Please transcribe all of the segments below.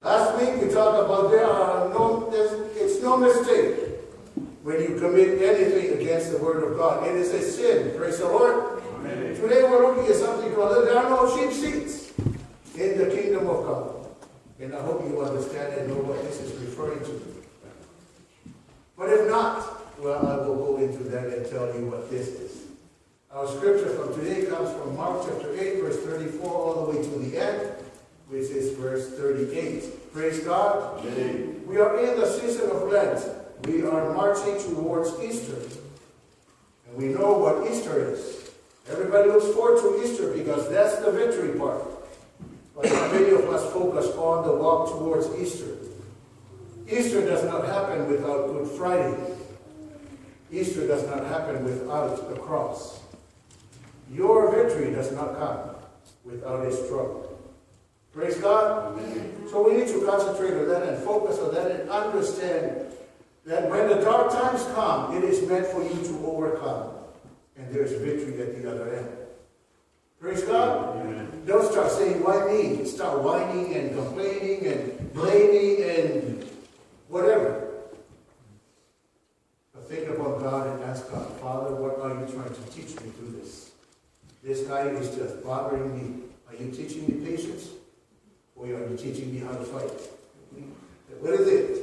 Last week we talked about it's no mistake when you commit anything against the Word of God. It is a sin. Praise the Lord. Amen. Today we're looking at something called, there are no cheap seats in the kingdom of God. And I hope you understand and know what this is referring to. But if not, well, I will go into that and tell you what this is. Our scripture from today comes from Mark chapter 8, verse 34, all the way to the end, which is verse 38. Praise God. Amen. We are in the season of Lent. We are marching towards Easter. And we know what Easter is. Everybody looks forward to Easter because that's the victory part. But many of us focus on the walk towards Easter. Easter does not happen without Good Friday. Easter does not happen without the cross. Your victory does not come without a struggle. Praise God. Amen. So we need to concentrate on that and focus on that and understand that when the dark times come, it is meant for you to overcome. And there's victory at the other end. Praise God. Amen. Don't start saying, why me? Start whining and complaining and blaming and whatever. But think upon God and ask God, Father, what are you trying to teach me through this? This guy is just bothering me. Are you teaching me patience? Or are you teaching me how to fight? What is it?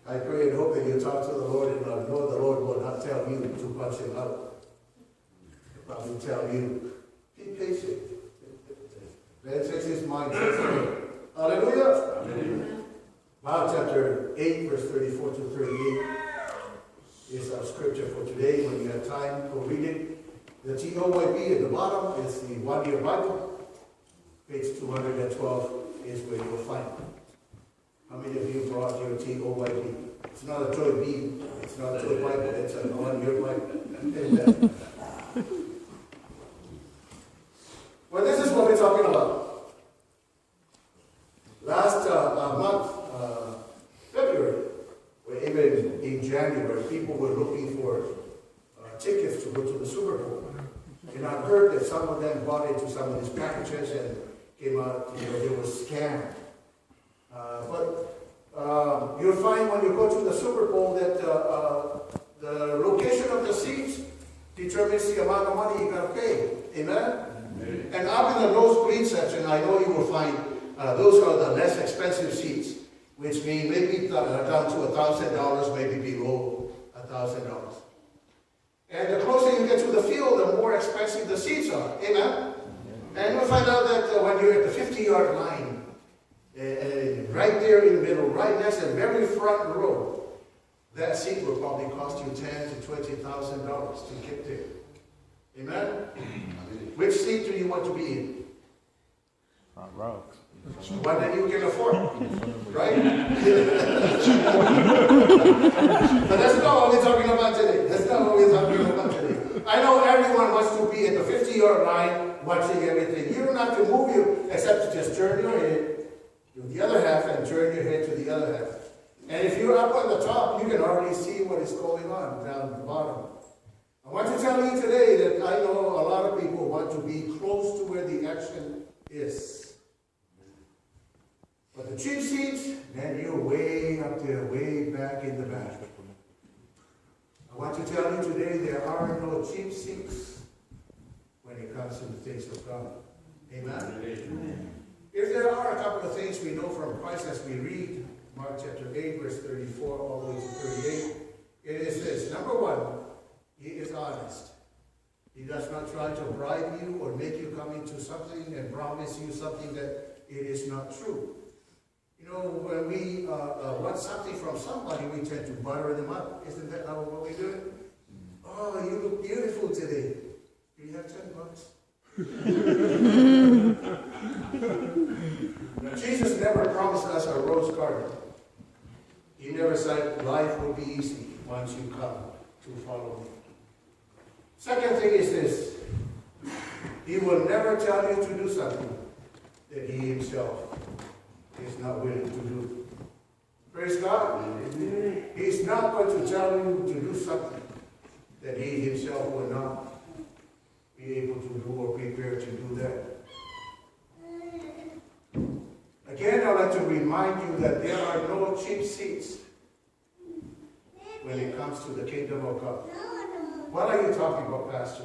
I pray and hope that you talk to the Lord, and I know the Lord will not tell you to punch him out. He'll probably tell you, be patient. Then takes his mind. Hallelujah. Amen. Mark chapter 8, verse 34 to 38 is our scripture for today. When you have time, go read it. The TOYB at the bottom is the one-year Bible. Page 212 is where you'll find it. How many of you brought your TOYB? It's not a toy B. It's not a toy Bible. It's a one-year Bible. Well, this is what we're talking about. Last month, February, or even in January, people were looking for tickets to go to the Super Bowl. And I've heard that some of them bought into some of these packages and came out, they were scammed. But you'll find when you go to the Super Bowl that the location of the seats determines the amount of money you got to pay. Amen? Amen? And up in the nosebleed section, I know you will find those are the less expensive seats, which mean maybe down to $1,000, maybe below $1,000. And the closer you get to the field, the more expensive the seats are. Amen? And you'll find out that when you're at the 50-yard line, right there in the middle, right next to the very front row, that seat will probably cost you $10,000 to $20,000 to get there. Amen? Which seat do you want to be in? Front row. One that you can afford, right? But that's not what we're talking about today. That's not what we're talking about today. I know everyone wants to be at the 50-yard line watching everything. You don't have to move you except to just turn your head to the other half and turn your head to the other half. And if you're up on the top, you can already see what is going on down the bottom. I want to tell you today that I know a lot of people want to be close to where the action is. But the cheap seats, man, you're way up there, way back in the back. I want to tell you today there are no cheap seats when it comes to the things of God. Amen? Amen. If there are a couple of things we know from Christ as we read Mark chapter 8, verse 34 all the way to 38, it is this. Number one, he is honest. He does not try to bribe you or make you come into something and promise you something that it is not true. You know, when we want something from somebody, we tend to butter them up. Isn't that how what we do? Oh, you look beautiful today. Do you have $10? Jesus never promised us a rose garden. He never said life will be easy once you come to follow me. Second thing is this. He will never tell you to do something that he himself is not willing to do. Praise God. He's not going to tell you to do something that he himself will not be able to do or prepare to do that. Again, I'd like to remind you that there are no cheap seats when it comes to the kingdom of God. What are you talking about, Pastor?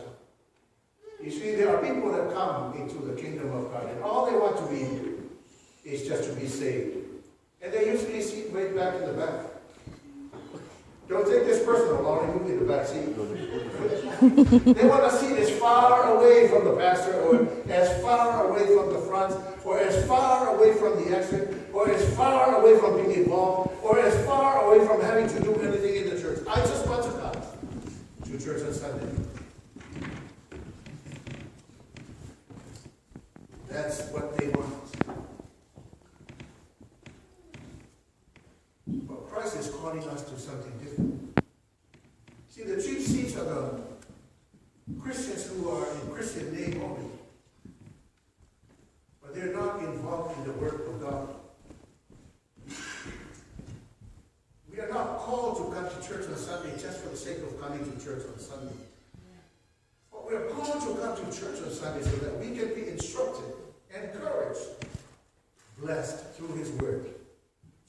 You see, there are people that come into the kingdom of God, and all they want to be is just to be saved. And they usually sit way back in the back. Don't take this personal, Lonnie, you in the back seat. They want to sit as far away from the pastor, or as far away from the front, or as far away from the exit, or as far away from being involved, or as far away from having to do anything in the church. I just want to come to church on Sunday. That's what they want. But Christ is calling us to something different. See, the cheap seats are the Christians who are in Christian name only. But they're not involved in the work of God. We are not called to come to church on Sunday just for the sake of coming to church on Sunday. But we are called to come to church on Sunday so that we can be instructed, encouraged, blessed through His Word,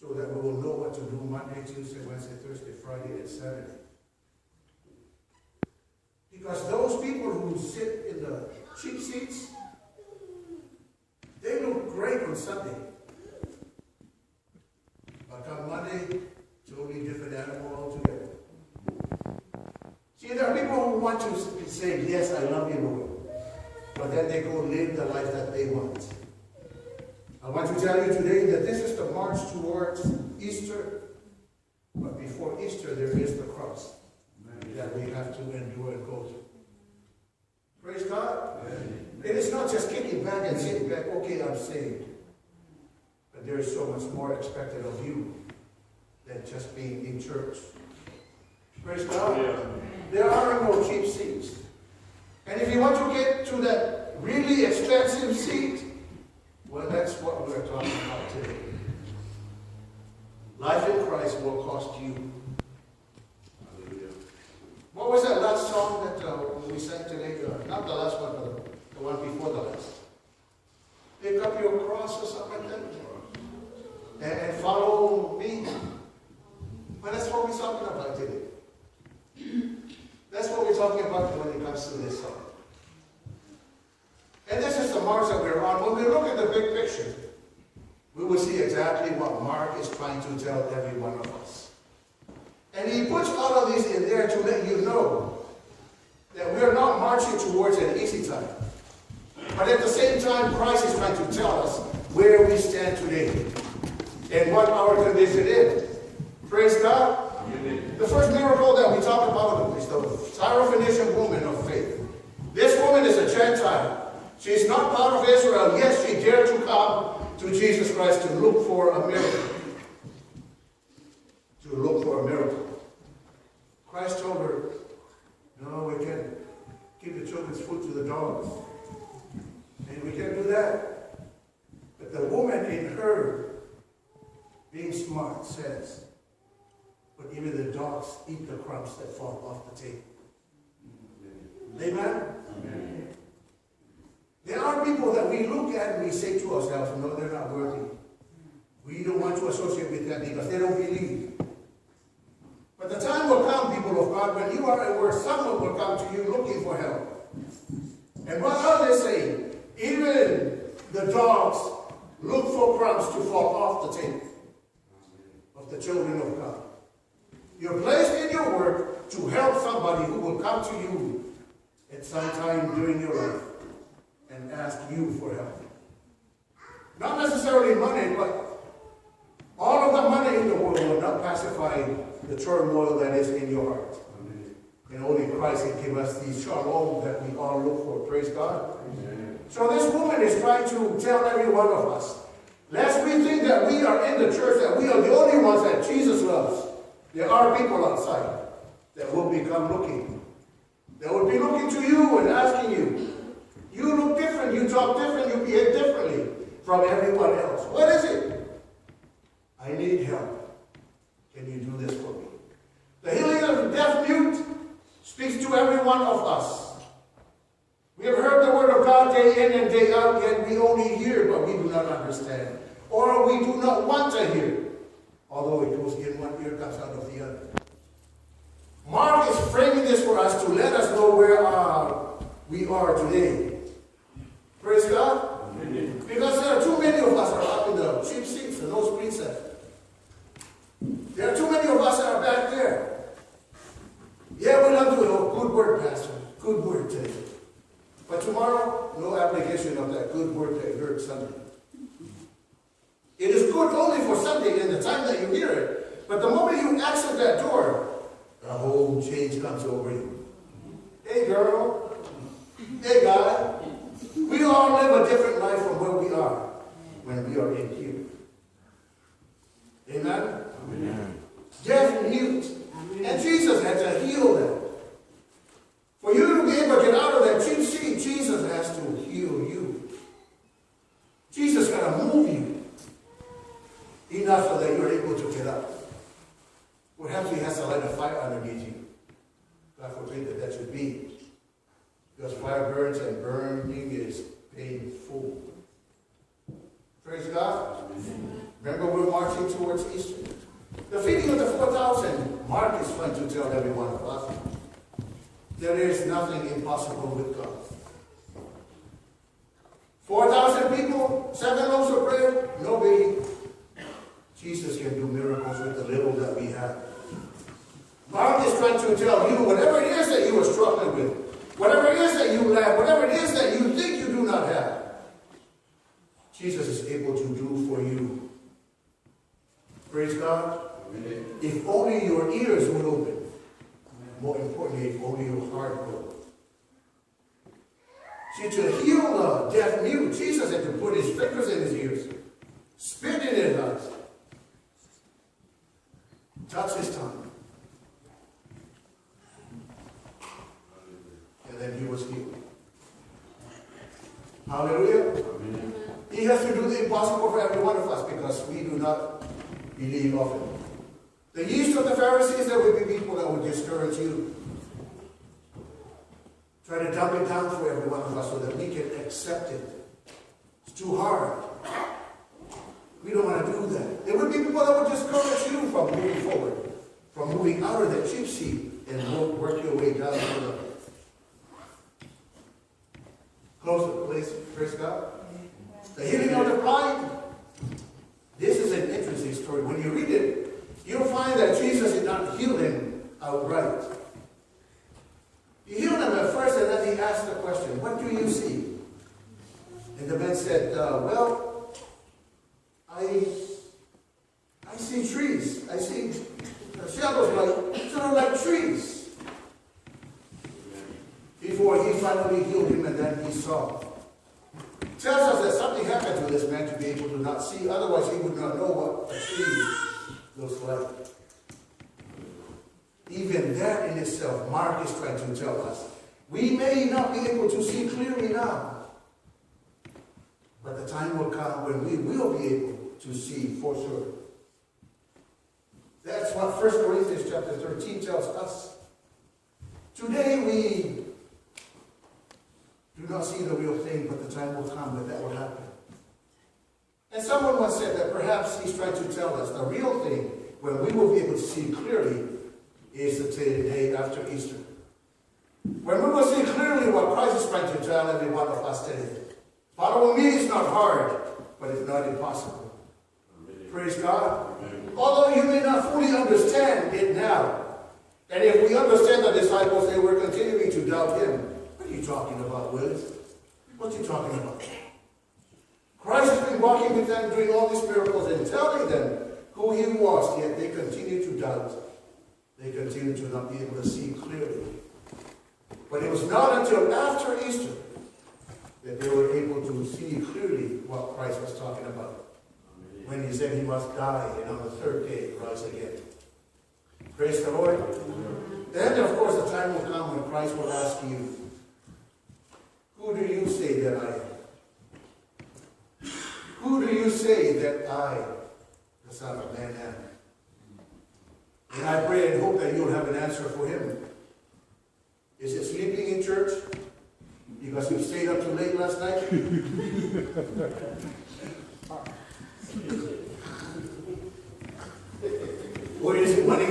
so that we will know what to do Monday, Tuesday, Wednesday, Thursday, Friday, and Saturday. Because those people who sit in the cheap seats, they look great on Sunday. But come Monday, totally different animal altogether. See, there are people who want to say, yes, I love you, Lord. But then they go live the life that they want. I want to tell you today that this is the march towards Easter. But before Easter, there is the cross that we have to endure and go through. Praise God. Amen. It is not just kicking back and sitting back, okay, I'm saved. But there is so much more expected of you than just being in church. Praise God. Yeah. There are no cheap seats. And if you want to get to that really expensive seat, well, that's what we're talking about today. Life in Christ will cost you. Hallelujah. What was that last song that we sang today? Not the last one, but the one before the last. Pick up your cross or something like that. And follow me. But that's what we're talking about today. That's what we're talking about when it comes to this song. And this is the march that we're on. When we look at the big picture, we will see exactly what Mark is trying to tell every one of us. And he puts all of these in there to let you know that we are not marching towards an easy time. But at the same time, Christ is trying to tell us where we stand today and what our condition is. Praise God. Amen. The first miracle that we talk about is the Syrophoenician woman of faith. This woman is a Gentile. She's not part of Israel, yet she dared to come to Jesus Christ to look for a miracle. To look for a miracle. Christ told her, no, we can't give the children's food to the dogs. And we can't do that. But the woman in her, being smart, says, but even the dogs eat the crumbs that fall off the table. Amen? Amen. There are people that we look at and we say to ourselves, no, they're not worthy. We don't want to associate with them because they don't believe. But the time will come, people of God, when you are at work, someone will come to you looking for help. And what are they saying? Even the dogs look for crumbs to fall off the table of the children of God. You're placed in your work to help somebody who will come to you at some time during your life and ask you for help. Not necessarily money, but all of the money in the world will not pacify the turmoil that is in your heart. Amen. And only Christ can give us the shalom that we all look for. Praise God. Amen. So this woman is trying to tell every one of us, lest we think that we are in the church, that we are the only ones that Jesus loves. There are people outside that will become looking. They will be looking to you and asking you, you look different, you talk different, you behave differently from everyone else. What is it? I need help. Can you do this for me? The healing of the deaf mute speaks to every one of us. We have heard the word of God day in and day out, yet we only hear, but we do not understand. Or we do do not want to hear. Although it goes in one ear, comes out of the other. Mark is framing this for us to let us know where we are today. Praise God. Amen. Because there are too many of us are up in the cheap seats and those precepts. There are too many of us that are back there. Yeah, we love to know, good word, Pastor. Good word today. But tomorrow, no application of that good word that you heard Sunday. It is good only for Sunday and the time that you hear it. But the moment you exit that door, a whole change comes over you. Hey girl, hey guy, we all live a different life from where we are when we are in here. Amen? Amen. Deaf and mute. And Jesus had to heal them. For you to be able to get out of that cheap seat, Jesus has to heal you. Jesus got to move you enough so that you're able to get up. Perhaps he has to light a fire underneath you. God forbid that should be. Because fire burns and burning is painful. Praise God. Amen. Remember, we're marching towards Easter. The feeding of the 4,000, Mark is trying to tell every one of us, there is nothing impossible with God. 4,000 people, 7 loaves of bread, no biggie. Jesus can do miracles with the little that we have. Mark is trying to tell you, whatever it is that you are struggling with, whatever it is that you lack, whatever it is that you think you do not have, Jesus is able to do for you. Praise God. Amen. If only your ears would open. More importantly, if only your heart would. See, to heal the deaf mute, Jesus had to put his fingers in his ears, spit in his eyes, touch his tongue. And then he was healed. Hallelujah. Amen. He has to do the impossible for every one of us because we do not believe often. The yeast of the Pharisees, there would be people that would discourage you. Try to dump it down for every one of us so that we can accept it. It's too hard. We don't want to do that. There would be people that would discourage you from moving forward, from moving out of that cheap seat and work your way down to the closer place. Praise God. The healing of the blind. This is an interesting story. When you read it, you'll find that Jesus did not heal him outright. He healed him at first, and then he asked the question, what do you see? And the man said, well, I see trees. I see shadows sort of like trees. Before he finally healed him, and then he saw. It tells us that something happened to this man to be able to not see. Otherwise, he would not know what a tree looks like. Even that in itself, Mark is trying to tell us. We may not be able to see clearly now, but the time will come when we will be able to see for sure. That's what 1 Corinthians chapter 13 tells us. Today we do not see the real thing, but the time will come when that will happen. And someone once said that perhaps he's trying to tell us the real thing, when we will be able to see clearly, is the day after Easter. When we will see clearly what Christ is trying to tell every one of us today. Following me is not hard, but it's not impossible. Amen. Praise God. Amen. Although you may not fully understand it now, and if we understand the disciples, they were continuing to doubt him. What are you talking about, Willis? What are you talking about? Christ has been walking with them, doing all these miracles and telling them who he was, yet they continue to doubt. They continue to not be able to see clearly. But it was not until after Easter that they were able to see clearly what Christ was talking about. When he said he must die and on the third day rise again. Praise the Lord. Then, of course, the time will come when Christ will ask you, who do you say that I am? Who do you say that I, the Son of Man, am? And I pray and hope that you'll have an answer for him. Is it sleeping in church? Because you stayed up too late last night? When it